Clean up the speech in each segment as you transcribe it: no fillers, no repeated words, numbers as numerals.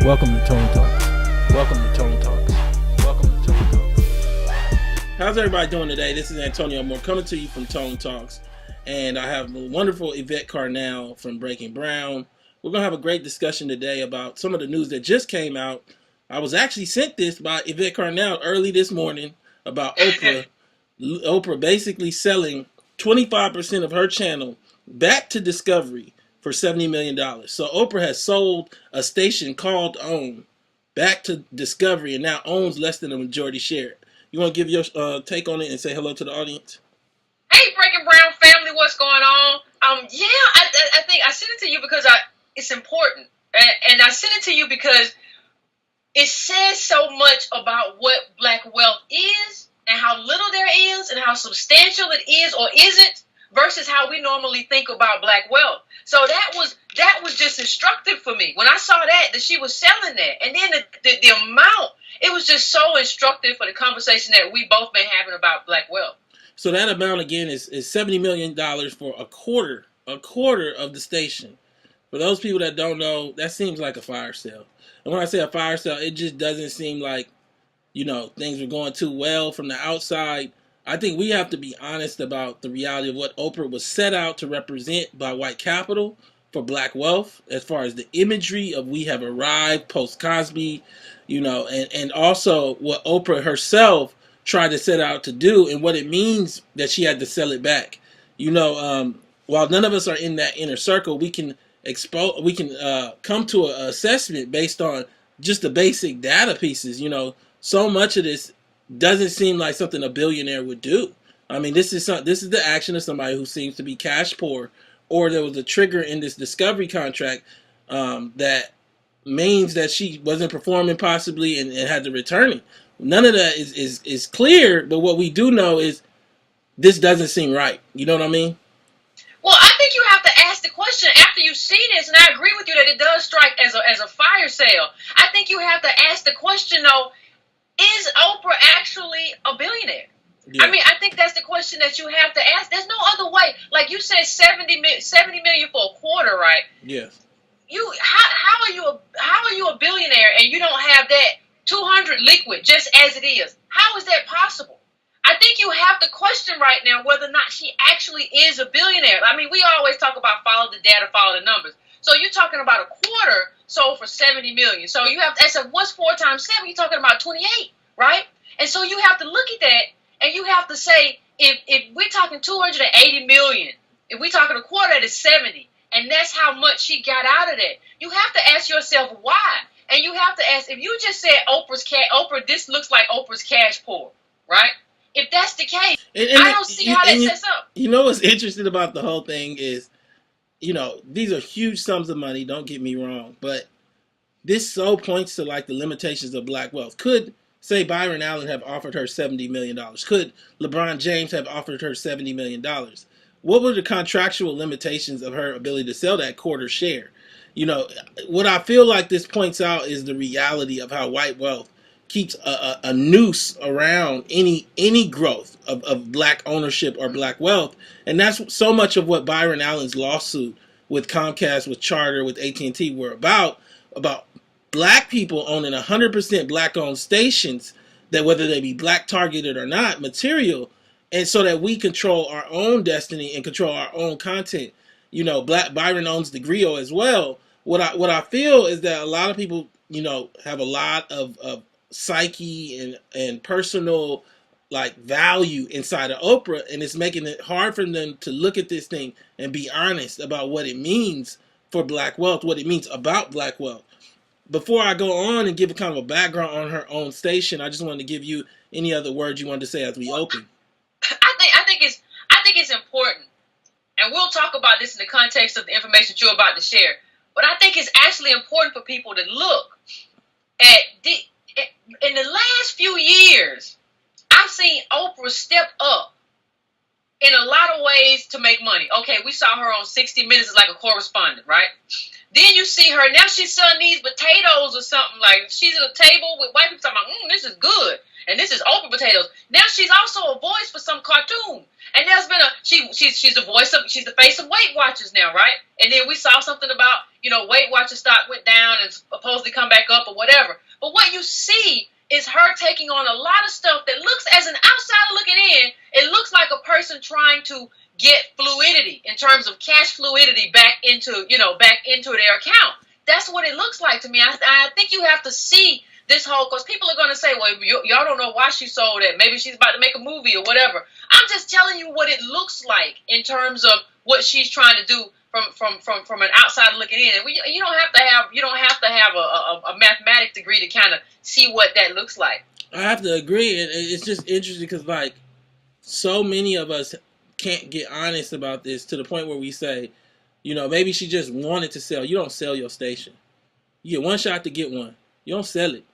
Welcome to Tony Talks. Welcome to Tony Talks. Welcome to Tony Talks. How's everybody doing today? This is Antonio Moore coming to you from Tony Talks. And I have the wonderful Yvette Carnell from Breaking Brown. We're going to have a great discussion today about some of the news that just came out. I was actually sent this by Yvette Carnell early this morning about Oprah. Oprah basically selling 25% of her channel back to Discovery for $70 million. So Oprah has sold a station called OWN back to Discovery and now owns less than a majority share. You want to give your take on it and say hello to the audience? Hey, Breaking Brown family, what's going on? I think I sent it to you because it's important, and I sent it to you because it says so much about what black wealth is and how little there is and how substantial it is or isn't versus how we normally think about black wealth. So that was just instructive for me when I saw that she was selling that, and then the amount. It was just so instructive for the conversation that we both been having about black wealth. So that amount again is $70 million for a quarter of the station. For those people that don't know, that seems like a fire sale. And when I say a fire sale, it just doesn't seem like, things were going too well from the outside. I think we have to be honest about the reality of what Oprah was set out to represent by white capital for black wealth, as far as the imagery of we have arrived post-Cosby, and also what Oprah herself tried to set out to do and what it means that she had to sell it back. While none of us are in that inner circle, we can come to an assessment based on just the basic data pieces. So much of this doesn't seem like something a billionaire would do. I mean, this is the action of somebody who seems to be cash poor, or there was a trigger in this Discovery contract that means that she wasn't performing possibly and had to return it. None of that is clear, but what we do know is this doesn't seem right. You know what I mean? Well, I think you have to ask the question after you see this, and I agree with you that it does strike as a fire sale. I think you have to ask the question, though, is Oprah actually a billionaire? Yeah. I mean, I think that's the question that you have to ask. There's no other way. Like you said, 70 million for a quarter, right? Yes. How are you a billionaire and you don't have that 200 liquid just as it is? How is that possible? I think you have to question right now whether or not she actually is a billionaire. I mean, we always talk about follow the data, follow the numbers. So you're talking about a quarter sold for 70 million. So what's 4 times 7? You're talking about 28, right? And so you have to look at that and you have to say, if we're talking 280 million, if we're talking a quarter, that is 70. And that's how much she got out of that. You have to ask yourself why. And you have to ask, if you just said Oprah, this looks like Oprah's cash poor, right? If that's the case, I don't see how that sets up. What's interesting about the whole thing is, these are huge sums of money, don't get me wrong, but this so points to like the limitations of black wealth. Could, say, Byron Allen have offered her $70 million? Could LeBron James have offered her $70 million? What were the contractual limitations of her ability to sell that quarter share? What I feel like this points out is the reality of how white wealth keeps a noose around any growth of black ownership or black wealth. And that's so much of what Byron Allen's lawsuit with Comcast, with Charter, with AT&T were about black people owning 100% black-owned stations, that whether they be black targeted or not, material, and so that we control our own destiny and control our own content. Byron owns the Griot as well. What I feel is that a lot of people, have a lot of psyche and personal value inside of Oprah, and it's making it hard for them to look at this thing and be honest about what it means for black wealth, what it means about black wealth. Before I go on and give a kind of a background on her own station, I just wanted to give you any other words you wanted to say as we open. I think it's important, and we'll talk about this in the context of the information that you're about to share. But I think it's actually important for people to look at in the last few years, I've seen Oprah step up in a lot of ways to make money. Okay, we saw her on 60 Minutes as like a correspondent, right? Then you see her, now she's selling these potatoes or something, like she's at a table with white people talking about, this is good. And this is Oprah potatoes. Now she's also a voice for some cartoon. And there's been she's the voice of, she's the face of Weight Watchers now, right? And then we saw something about, Weight Watchers stock went down and supposedly come back up or whatever. But what you see is her taking on a lot of stuff that looks, as an outsider looking in, it looks like a person trying to get fluidity in terms of cash fluidity back into their account. That's what it looks like to me. I think you have to see this whole, because people are going to say, well, y'all don't know why she sold it. Maybe she's about to make a movie or whatever. I'm just telling you what it looks like in terms of what she's trying to do from an outsider looking in. And you don't have to have a mathematics degree to kind of see what that looks like. I have to agree. And it's just interesting because, like, so many of us can't get honest about this to the point where we say, maybe she just wanted to sell. You don't sell your station. You get one shot to get one. You don't sell it.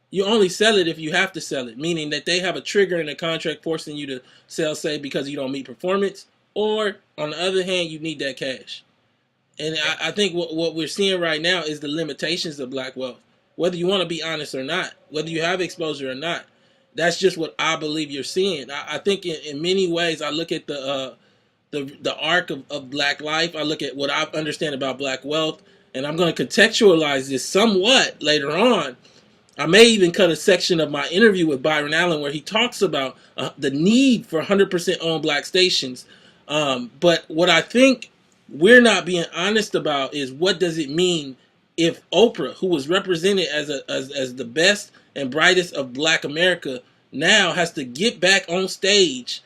You only sell it if you have to sell it, meaning that they have a trigger in the contract forcing you to sell, say, because you don't meet performance, or on the other hand, you need that cash. And I think what we're seeing right now is the limitations of black wealth. Whether you want to be honest or not, whether you have exposure or not, that's just what I believe you're seeing. I think in many ways, I look at the arc of black life. I look at what I understand about black wealth, and I'm going to contextualize this somewhat later on. I may even cut a section of my interview with Byron Allen where he talks about the need for 100% owned black stations. But what I think we're not being honest about is, what does it mean if Oprah, who was represented as the best and brightest of black America, now has to get back on stage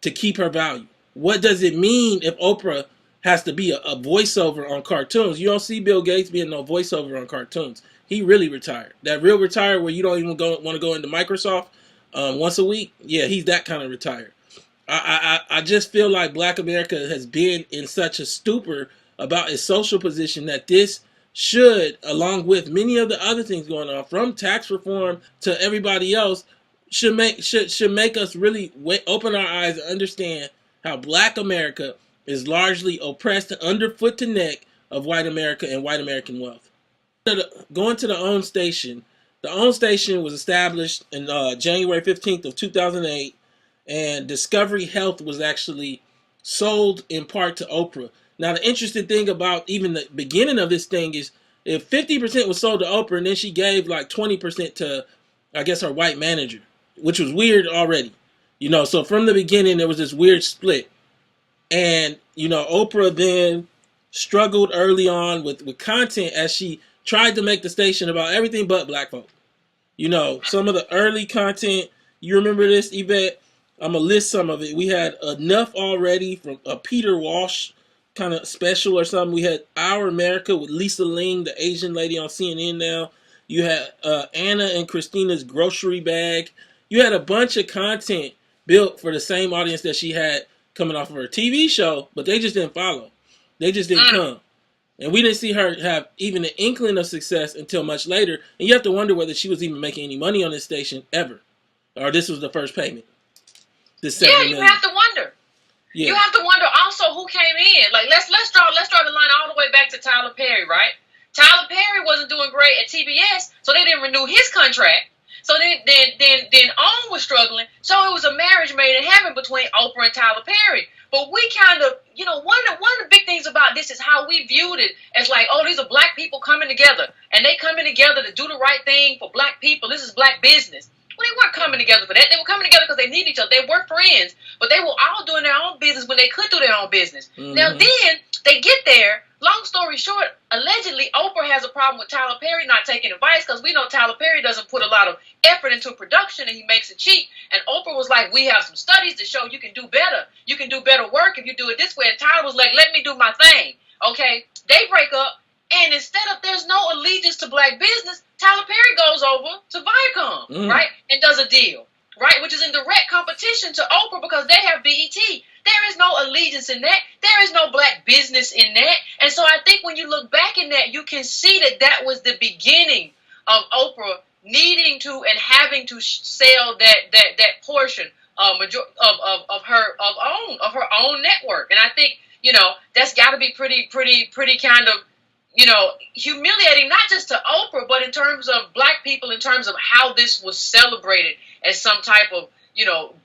to keep her value? What does it mean if Oprah has to be a voiceover on cartoons? You don't see Bill Gates being no voiceover on cartoons. He really retired. That real retired where you don't even want to go into Microsoft once a week. Yeah, he's that kind of retired. I just feel like black America has been in such a stupor about its social position that this should, along with many of the other things going on, from tax reform to everybody else, should make us really open our eyes and understand how black America is largely oppressed and under foot to neck of white America and white American wealth. Going to the OWN station. The OWN station was established in January 15th of 2008, and Discovery Health was actually sold in part to Oprah. Now, the interesting thing about even the beginning of this thing is, if 50% was sold to Oprah, and then she gave like 20% to, I guess, her white manager, which was weird already. So from the beginning, there was this weird split. And, Oprah then struggled early on with content as she tried to make the station about everything but black folk. Some of the early content, you remember this, Yvette? I'm going to list some of it. We had Enough Already from a Peter Walsh kind of special or something. We had Our America with Lisa Ling, the Asian lady on CNN now. You had Anna and Christina's Grocery Bag. You had a bunch of content built for the same audience that she had coming off of her TV show, but they just didn't follow. They just didn't come. And we didn't see her have even an inkling of success until much later. And you have to wonder whether she was even making any money on this station ever, or this was the first payment. Yeah, you have to wonder. Yeah. You have to wonder also who came in. Like let's draw the line all the way back to Tyler Perry, right? Tyler Perry wasn't doing great at TBS, so they didn't renew his contract. So then OWN was struggling. So it was a marriage made in heaven between Oprah and Tyler Perry. But we kind of, one of the big things about this is how we viewed it as like, oh, these are black people coming together, and they coming together to do the right thing for black people. This is black business. Well, they weren't coming together for that. They were coming together because they need each other. They were friends, but they were all doing their own business when they could do their own business. Mm-hmm. Now, then they get there. Long story short, allegedly, Oprah has a problem with Tyler Perry not taking advice, because we know Tyler Perry doesn't put a lot of effort into production and he makes it cheap. And Oprah was like, we have some studies to show you can do better. You can do better work if you do it this way. And Tyler was like, let me do my thing. Okay, they break up. And instead of, there's no allegiance to black business, Tyler Perry goes over to Viacom, right, and does a deal, right, which is in direct competition to Oprah because they have BET. There is no allegiance in that. There is no black business in that. And so I think when you look back in that, you can see that was the beginning of Oprah needing to and having to sell that portion of her own network. And I think, that's got to be pretty kind of, humiliating, not just to Oprah, but in terms of black people, in terms of how this was celebrated as some type of,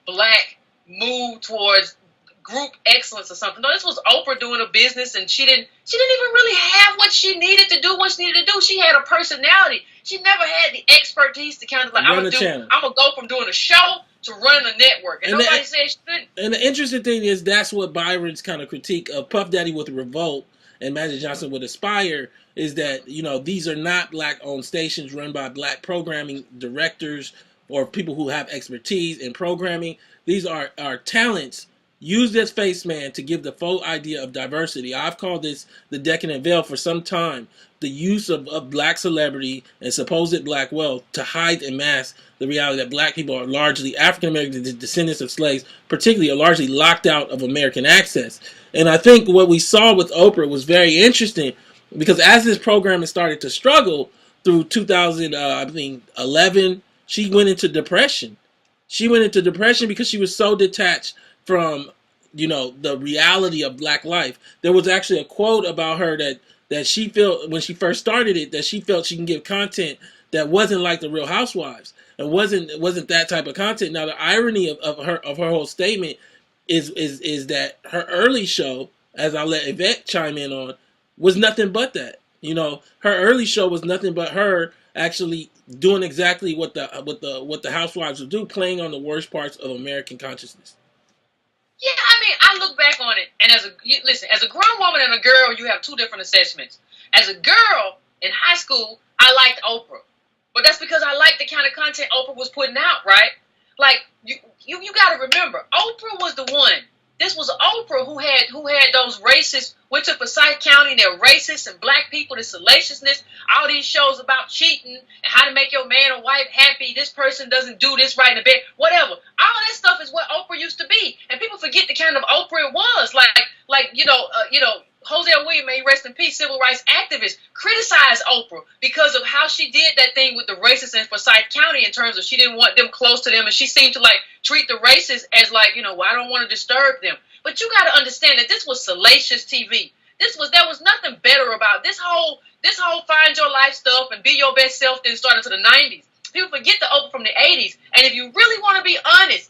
black move towards group excellence or something. No, this was Oprah doing a business, and she didn't even really have what she needed to do. What she needed to do, she had a personality. She never had the expertise to kind of like, I'm gonna go from doing a show to running a network, and nobody said she couldn't. And the interesting thing is that's what Byron's kind of critique of Puff Daddy with Revolt and Magic Johnson with Aspire is that, these are not black-owned stations run by black programming directors or people who have expertise in programming. These are talents used as face man to give the full idea of diversity. I've called this the decadent veil for some time. The use of black celebrity and supposed black wealth to hide and mask the reality that black people are largely African American descendants of slaves, particularly are largely locked out of American access. And I think what we saw with Oprah was very interesting because as this program has started to struggle through 2011, she went into depression. She went into depression because she was so detached from, the reality of black life. There was actually a quote about her that she felt when she first started it, that she felt she can give content that wasn't like the Real Housewives. It wasn't that type of content. Now the irony of her whole statement is that her early show, as I'll let Yvette chime in on, was nothing but that. Her early show was nothing but her actually doing exactly what the housewives would do, playing on the worst parts of American consciousness. Yeah, I mean, I look back on it, and as a grown woman and a girl, you have two different assessments. As a girl in high school, I liked Oprah, but that's because I liked the kind of content Oprah was putting out, right? Like you got to remember, Oprah was the one. This was Oprah who had those racists, went to Forsyth County, and they're racist and black people, the salaciousness, all these shows about cheating and how to make your man or wife happy. This person doesn't do this right in the bed, whatever. All of that stuff is what Oprah used to be, and people forget the kind of Oprah it was. Hosea Williams, may he rest in peace, civil rights activist, criticized Oprah because of how she did that thing with the racists in Forsyth County in terms of she didn't want them close to them, and she seemed to treat the racists as well, I don't want to disturb them. But you got to understand that this was salacious TV. There was nothing better about this whole find your life stuff and be your best self then started to the 90s. People forget the Oprah from the 80s. And if you really want to be honest,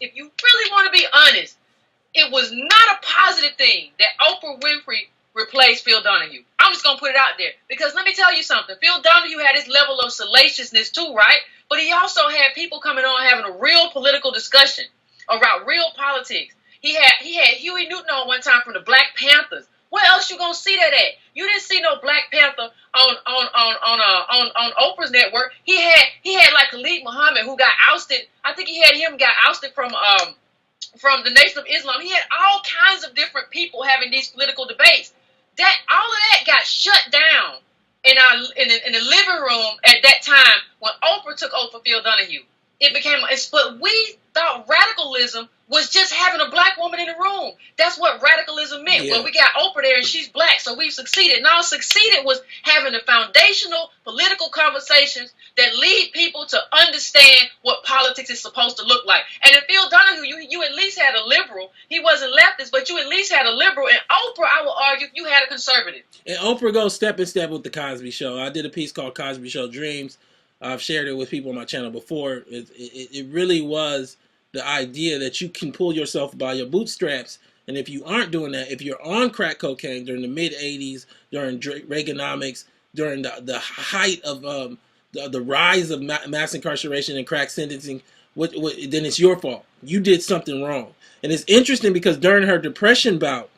it was not a positive thing that Oprah Winfrey replaced Phil Donahue. I'm just going to put it out there. Because let me tell you something. Phil Donahue had his level of salaciousness too, right? But he also had people coming on having a real political discussion about real politics. He had Huey Newton on one time from the Black Panthers. Where else you gonna see that at? You didn't see no Black Panther on Oprah's network. He had like Khalid Muhammad who got ousted. I think got ousted from the Nation of Islam. He had all kinds of different people having these political debates. That all of that got shut down in the living room at that time when Oprah took over for Phil Donahue. But we thought radicalism was just having a black woman in the room. That's what radicalism meant. Yeah. Well, we got Oprah there and she's black, so we've succeeded. Now, succeeded was having the foundational political conversations that lead people to understand what politics is supposed to look like. And in Phil Donahue, you at least had a liberal. He wasn't leftist, but you at least had a liberal. And Oprah, I will argue, you had a conservative. And Oprah goes step in step with the Cosby Show. I did a piece called Cosby Show Dreams. I've shared it with people on my channel before. It really was the idea that you can pull yourself by your bootstraps. And if you aren't doing that, if you're on crack cocaine during the mid-'80s, during Reaganomics, during the height of the rise of mass incarceration and crack sentencing, then it's your fault. You did something wrong. And it's interesting because during her depression bout,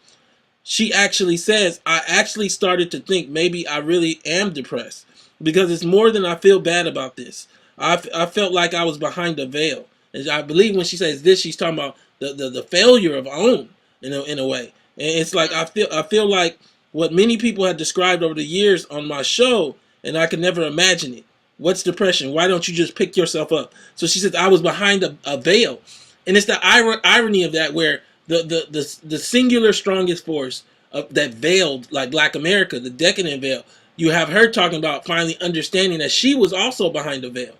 she actually says, I actually started to think maybe I really am depressed. Because it's more than I feel bad about this. I felt like I was behind a veil. And I believe when she says this, she's talking about the failure of OWN in a way. And it's like I feel like what many people have described over the years on my show, and I could never imagine it. What's depression? Why don't you just pick yourself up? So she says I was behind a veil. And it's the irony of that, where the singular strongest force that veiled like Black America, the decadent veil, you have her talking about finally understanding that she was also behind a veil.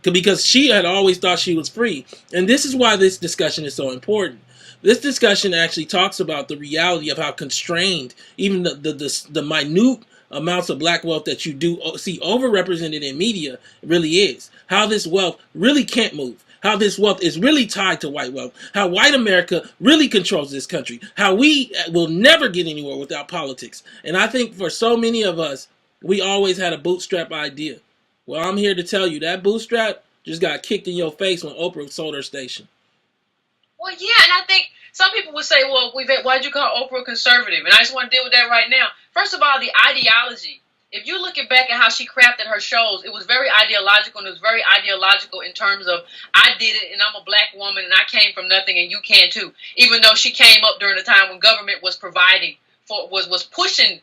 because she had always thought she was free. And this is why this discussion is so important. This discussion actually talks about the reality of how constrained even the minute amounts of black wealth that you do see overrepresented in media really is. How this wealth really can't move. How this wealth is really tied to white wealth. How white America really controls this country. How we will never get anywhere without politics. And I think for so many of us, we always had a bootstrap idea. Well, I'm here to tell you that bootstrap just got kicked in your face when Oprah sold her station. Well, yeah, and I think some people would say, well, why'd you call Oprah conservative? And I just want to deal with that right now. First of all, the ideology. If you look back at how she crafted her shows, it was very ideological, and it was very ideological in terms of, I did it, and I'm a black woman, and I came from nothing, and you can too. Even though she came up during the time when government was providing, was pushing,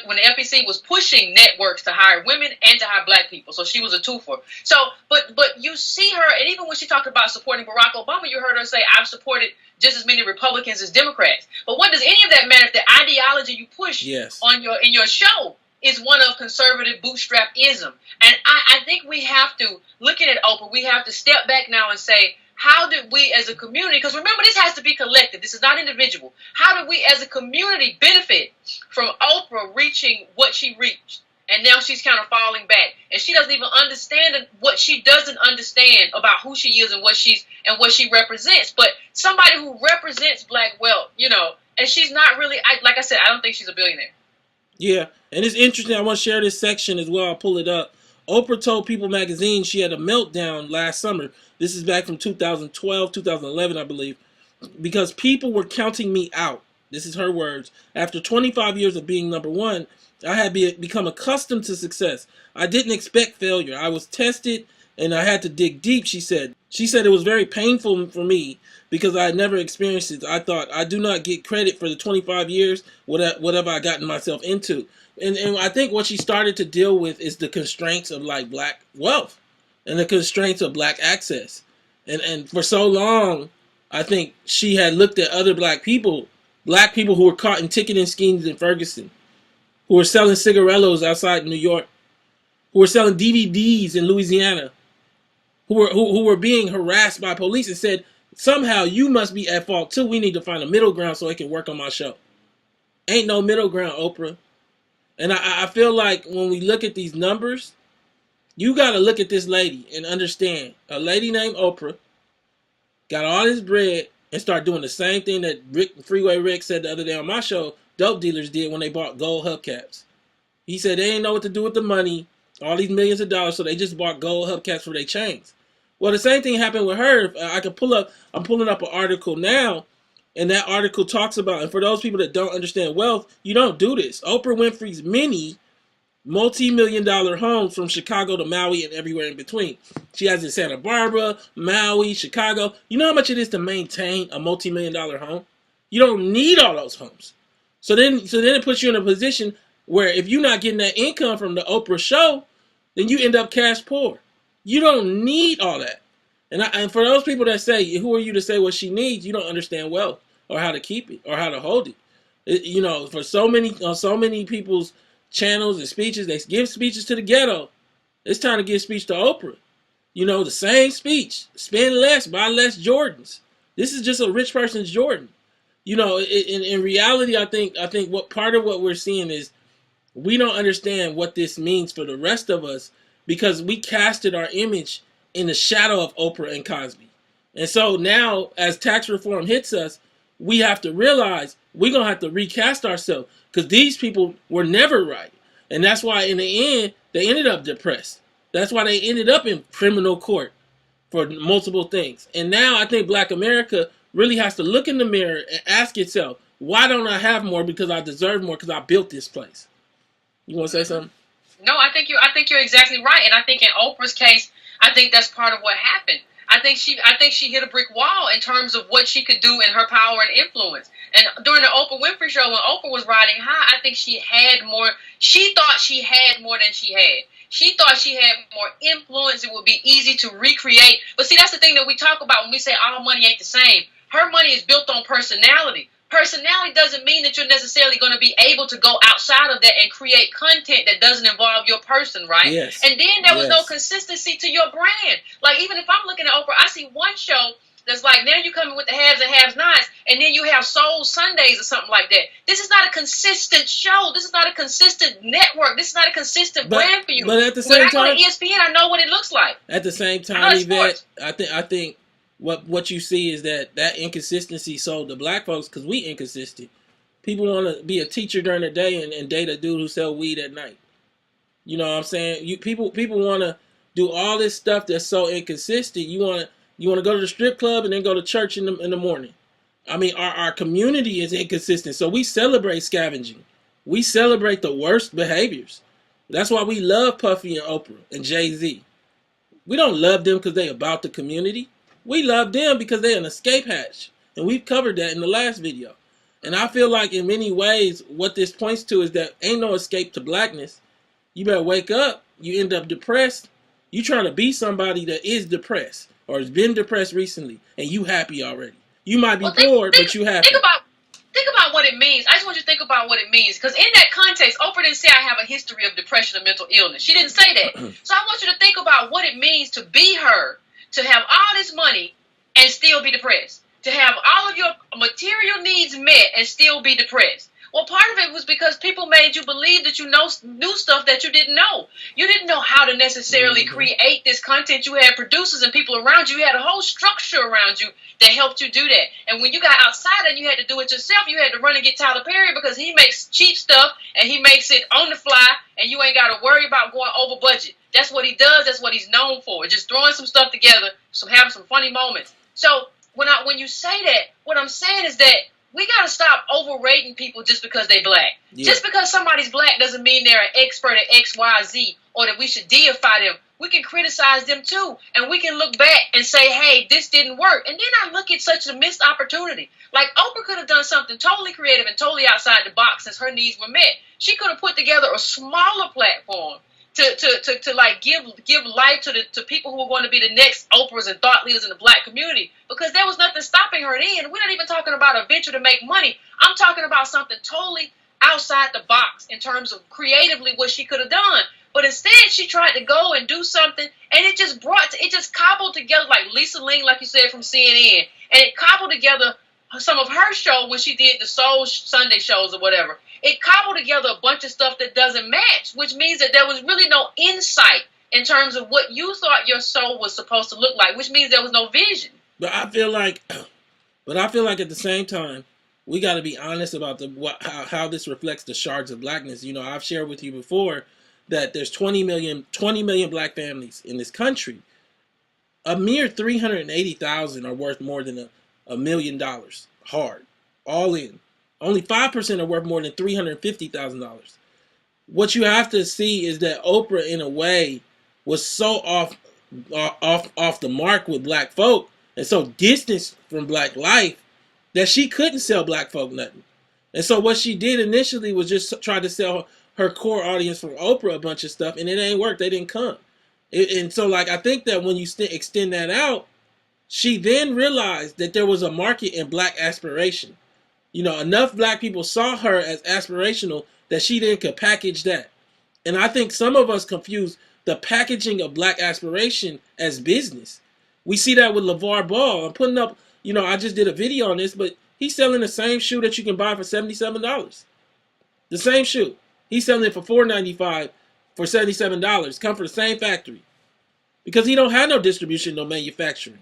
when the FEC was pushing networks to hire women and to hire black people. So she was a twofer. So, but you see her, and even when she talked about supporting Barack Obama, you heard her say, I've supported just as many Republicans as Democrats. But what does any of that matter if the ideology you push in your show is one of conservative bootstrapism? And I think we have to, looking at Oprah, we have to step back now and say, how did we as a community, because remember, this has to be collective, this is not individual. How did we as a community benefit from Oprah reaching what she reached? And now she's kind of falling back. And she doesn't even understand what she doesn't understand about who she is and what she represents. But somebody who represents black wealth, and she's not really, like I said, I don't think she's a billionaire. Yeah, and it's interesting. I want to share this section as well. I'll pull it up. Oprah told People magazine she had a meltdown last summer. This is back from 2012, 2011, I believe, because people were counting me out. This is her words. After 25 years of being number one, I had become accustomed to success. I didn't expect failure. I was tested and I had to dig deep, she said. She said it was very painful for me because I had never experienced it. I thought, I do not get credit for the 25 years, whatever I gotten myself into. And I think what she started to deal with is the constraints of like black wealth and the constraints of black access. And for so long, I think she had looked at other black people who were caught in ticketing schemes in Ferguson, who were selling cigarillos outside New York, who were selling DVDs in Louisiana, who were being harassed by police, and said, somehow you must be at fault too. We need to find a middle ground so it can work on my show. Ain't no middle ground, Oprah. And I feel like when we look at these numbers, you got to look at this lady and understand. A lady named Oprah got all this bread and start doing the same thing that Freeway Rick said the other day on my show, dope dealers did when they bought gold hubcaps. He said they didn't know what to do with the money, all these millions of dollars, so they just bought gold hubcaps for their chains. Well, the same thing happened with her. I'm pulling up an article now, and that article talks about, and for those people that don't understand wealth, you don't do this. Oprah Winfrey's many multi-million-dollar homes from Chicago to Maui and everywhere in between. She has in Santa Barbara, Maui, Chicago. You know how much it is to maintain a multi-million-dollar home? You don't need all those homes. So then it puts you in a position where if you're not getting that income from the Oprah show, then you end up cash poor. You don't need all that. And for those people that say, who are you to say what she needs? You don't understand wealth or how to keep it or how to hold it. For so many people's channels and speeches, they give speeches to the ghetto. It's time to give speech to Oprah. The same speech. Spend less, buy less Jordans. This is just a rich person's Jordan. In reality, I think what part of what we're seeing is we don't understand what this means for the rest of us because we casted our image in the shadow of Oprah and Cosby. And so now, as tax reform hits us, we have to realize we're going to have to recast ourselves because these people were never right. And that's why in the end, they ended up depressed. That's why they ended up in criminal court for multiple things. And now I think Black America really has to look in the mirror and ask itself, why don't I have more? Because I deserve more because I built this place. You want to say something? No, I think you're exactly right. And I think in Oprah's case, I think that's part of what happened. I think she hit a brick wall in terms of what she could do in her power and influence. And during the Oprah Winfrey show, when Oprah was riding high, I think she had more. She thought she had more than she had. She thought she had more influence. It would be easy to recreate. But see, that's the thing that we talk about when we say all money ain't the same. Her money is built on personality. personality doesn't mean that you're necessarily going to be able to go outside of that and create content that doesn't involve your person, right? Yes. And then there was no Yes. consistency to your brand. Like, even if I'm looking at Oprah, I see one show that's like, now you coming with the haves and have-nots, and then you have Soul Sundays or something like that. This is not a consistent show. This is not a consistent network. This is not a consistent brand for you. But at the when same I go time, to ESPN, I know what it looks like. at the same I know time, it's Yvette, sports. I think what you see is that inconsistency sold to black folks because we inconsistent. People want to be a teacher during the day and date a dude who sell weed at night. You know what I'm saying? People want to do all this stuff that's so inconsistent. You want to go to the strip club and then go to church in the morning. I mean, our community is inconsistent, so we celebrate scavenging. We celebrate the worst behaviors. That's why we love Puffy and Oprah and Jay-Z. We don't love them because they about the community. We love them because they're an escape hatch, and we've covered that in the last video. And I feel like in many ways, what this points to is that ain't no escape to blackness. You better wake up. You end up depressed. You trying to be somebody that is depressed or has been depressed recently, and you happy already. You might be poor, but you happy. Think about what it means. I just want you to think about what it means. Because in that context, Oprah didn't say I have a history of depression or mental illness. She didn't say that. So I want you to think about what it means to be her, to have all this money and still be depressed, to have all of your material needs met and still be depressed. Well, part of it was because people made you believe that you knew stuff that you didn't know. You didn't know how to necessarily create this content. You had producers and people around you. You had a whole structure around you that helped you do that. And when you got outside and you had to do it yourself, you had to run and get Tyler Perry because he makes cheap stuff and he makes it on the fly and you ain't got to worry about going over budget. That's what he does. That's what he's known for. Just throwing some stuff together, having some funny moments. So when you say that, what I'm saying is that we got to stop overrating people just because they black. Yeah. Just because somebody's black doesn't mean they're an expert at X, Y, Z, or that we should deify them. We can criticize them too, and we can look back and say, hey, this didn't work. And then I look at such a missed opportunity. Like, Oprah could have done something totally creative and totally outside the box since her needs were met. She could have put together a smaller platform to like give life to people who are going to be the next Oprahs and thought leaders in the black community, because there was nothing stopping her then. We're not even talking about a venture to make money. I'm talking about something totally outside the box in terms of creatively what she could have done. But instead, she tried to go and do something, and it just cobbled together, like Lisa Ling, like you said, from CNN, and it cobbled together some of her show when she did the Soul Sunday shows or whatever. It cobbled together a bunch of stuff that doesn't match, which means that there was really no insight in terms of what you thought your soul was supposed to look like, which means there was no vision. But I feel like at the same time, we got to be honest about how this reflects the shards of blackness. You know, I've shared with you before that there's 20 million black families in this country. A mere 380,000 are worth more than $1 million hard, all in. Only 5% are worth more than $350,000. What you have to see is that Oprah, in a way, was so off the mark with black folk and so distanced from black life that she couldn't sell black folk nothing. And so what she did initially was just try to sell her core audience from Oprah a bunch of stuff, and it ain't worked. They didn't come. And so, like, I think that when you extend that out, she then realized that there was a market in black aspiration. You know, enough black people saw her as aspirational that she then could package that. And I think some of us confuse the packaging of black aspiration as business. We see that with LeVar Ball. I'm putting up, you know, I just did a video on this, but he's selling the same shoe that you can buy for $77. The same shoe. He's selling it for $4.95 for $77. Come from the same factory. Because he don't have no distribution, no manufacturing.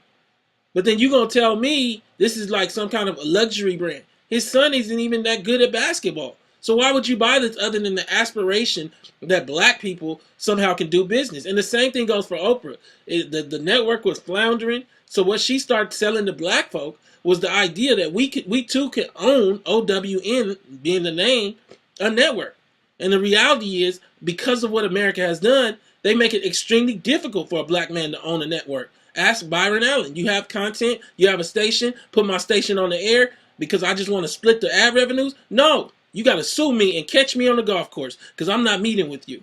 But then you're going to tell me this is like some kind of a luxury brand. His son isn't even that good at basketball. So why would you buy this other than the aspiration that black people somehow can do business? And the same thing goes for Oprah. The network was floundering. So what she started selling to black folk was the idea that we too could own, OWN being the name, a network. And the reality is, because of what America has done, they make it extremely difficult for a black man to own a network. Ask Byron Allen. You have content, you have a station, put my station on the air because I just want to split the ad revenues? No, you got to sue me and catch me on the golf course because I'm not meeting with you.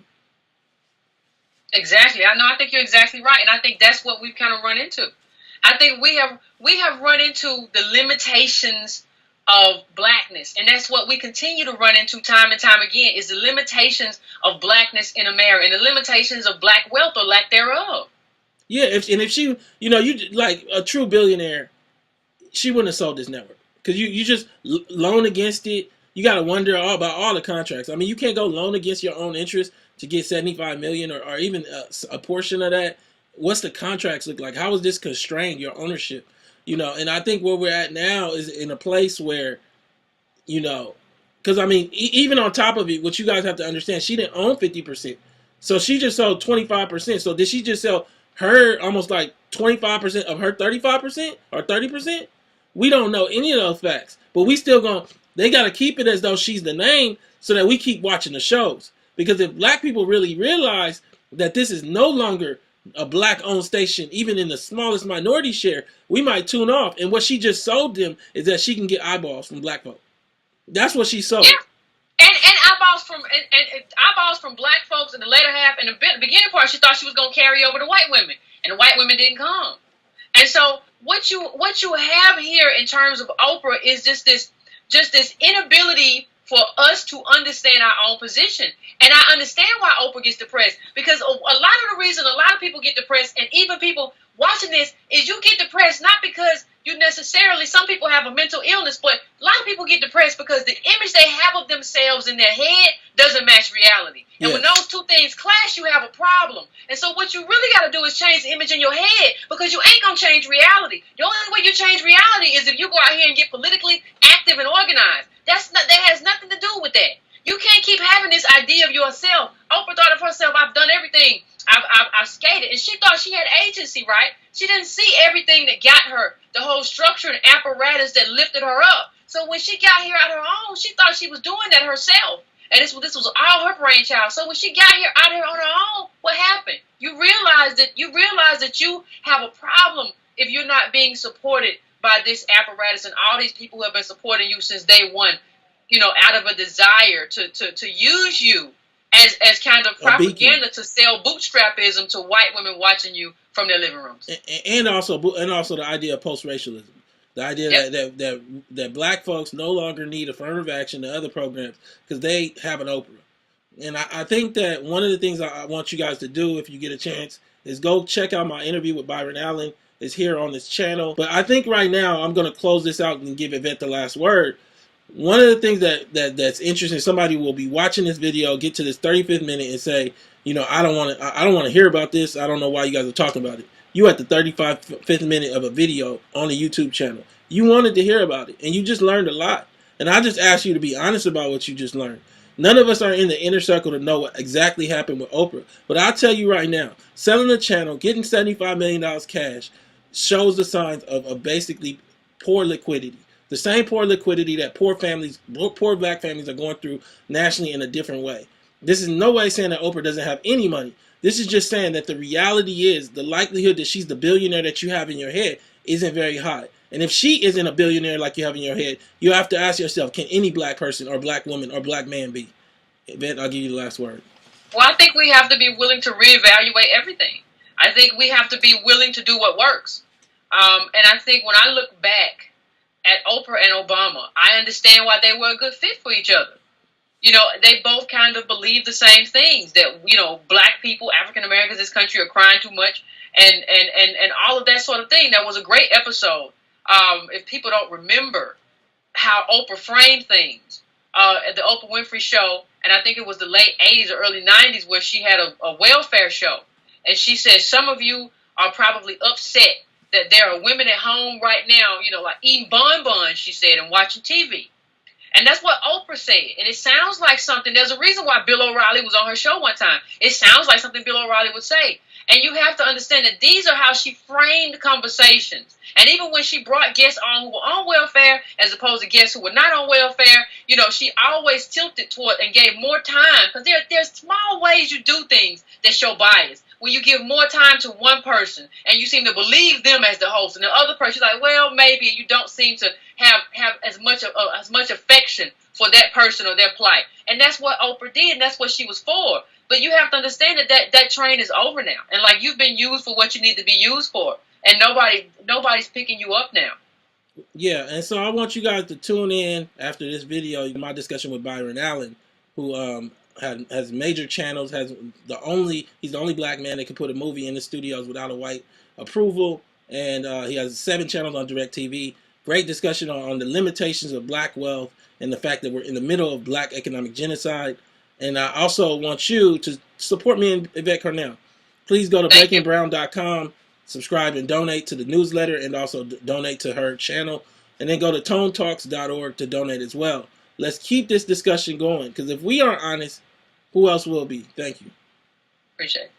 Exactly. I think you're exactly right. And I think that's what we've kind of run into. I think we have run into the limitations of blackness. And that's what we continue to run into time and time again, is the limitations of blackness in America and the limitations of black wealth or lack thereof. Yeah, if she, you like a true billionaire, she wouldn't have sold this network, because you just loan against it. You got to wonder about all the contracts. I mean, you can't go loan against your own interest to get $75 million or even a portion of that. What's the contracts look like? How is this constrained your ownership? And I think where we're at now is in a place where, because I mean, even on top of it, what you guys have to understand, she didn't own 50%, so she just sold 25%. So did she just sell her almost like 25% of her 35% or 30%? We don't know any of those facts, but we still they got to keep it as though she's the name so that we keep watching the shows. Because if black people really realize that this is no longer a black-owned station, even in the smallest minority share, we might tune off. And what she just sold them is that she can get eyeballs from black folk. That's what she sold. Yeah. And eyeballs from black folks in the later half. And the beginning part, she thought she was going to carry over to white women, and the white women didn't come. And so what you have here in terms of Oprah is just this inability for us to understand our own position. And I understand why Oprah gets depressed, because a lot of the reason a lot of people get depressed, and even people watching this, is you get depressed not because you necessarily, some people have a mental illness, but a lot of people get depressed because the image they have of themselves in their head doesn't match reality. And Yes. when those two things clash, you have a problem. And so what you really got to do is change the image in your head, because you ain't going to change reality. The only way you change reality is if you go out here and get politically active and organized. That has nothing to do with that. You can't keep having this idea of yourself. Oprah thought of herself, I've done everything. I've skated. And she thought she had agency, right? She didn't see everything that got her, the whole structure and apparatus that lifted her up. So when she got here on her own, she thought she was doing that herself. And this was all her brainchild. So when she got here out here on her own, what happened? You realize that you have a problem if you're not being supported by this apparatus and all these people who have been supporting you since day one, out of a desire to use you as kind of propaganda to sell bootstrapism to white women watching you from their living rooms. And also the idea of post-racialism. The idea that black folks no longer need affirmative action to other programs because they have an Oprah. And I think that one of the things I want you guys to do, if you get a chance, is go check out my interview with Byron Allen. It's here on this channel. But I think right now I'm going to close this out and give Yvette the last word. One of the things that's interesting, somebody will be watching this video, get to this 35th minute and say, I don't want to hear about this. I don't know why you guys are talking about it. You at the 35th minute of a video on a YouTube channel. You wanted to hear about it, and you just learned a lot. And I just ask you to be honest about what you just learned. None of us are in the inner circle to know what exactly happened with Oprah. But I'll tell you right now, selling the channel, getting $75 million cash, shows the signs of basically poor liquidity. The same poor liquidity that poor black families are going through nationally in a different way. This is no way saying that Oprah doesn't have any money. This is just saying that the reality is the likelihood that she's the billionaire that you have in your head isn't very high. And if she isn't a billionaire like you have in your head, you have to ask yourself, can any black person or black woman or black man be? Yvette, I'll give you the last word. Well, I think we have to be willing to reevaluate everything. I think we have to be willing to do what works. And I think when I look back at Oprah and Obama, I understand why they were a good fit for each other. They both kind of believe the same things, that, black people, African Americans in this country are crying too much and all of that sort of thing. That was a great episode. If people don't remember how Oprah framed things at the Oprah Winfrey show, and I think it was the late 80s or early 90s, where she had a welfare show. And she said, some of you are probably upset that there are women at home right now, like eating bonbons, she said, and watching TV. And that's what Oprah said. And it sounds like something. There's a reason why Bill O'Reilly was on her show one time. It sounds like something Bill O'Reilly would say. And you have to understand that these are how she framed conversations. And even when she brought guests on who were on welfare as opposed to guests who were not on welfare, she always tilted toward and gave more time. Because there's small ways you do things that show bias. When you give more time to one person and you seem to believe them as the host, and the other person's like, well, maybe, and you don't seem to have as much affection for that person or their plight. And that's what Oprah did, and that's what she was for. But you have to understand that train is over now. And like, you've been used for what you need to be used for. And nobody's picking you up now. Yeah, and so I want you guys to tune in after this video. My discussion with Byron Allen, who has major channels. He's the only black man that can put a movie in the studios without a white approval, and he has 7 channels on DirecTV. Great discussion on the limitations of black wealth and the fact that we're in the middle of black economic genocide. And I also want you to support me and Yvette Carnell. Please go to breakingbrown.com, subscribe and donate to the newsletter, and also donate to her channel. And then go to tonetalks.org to donate as well. Let's keep this discussion going, because if we aren't honest, who else will be? Thank you. Appreciate it.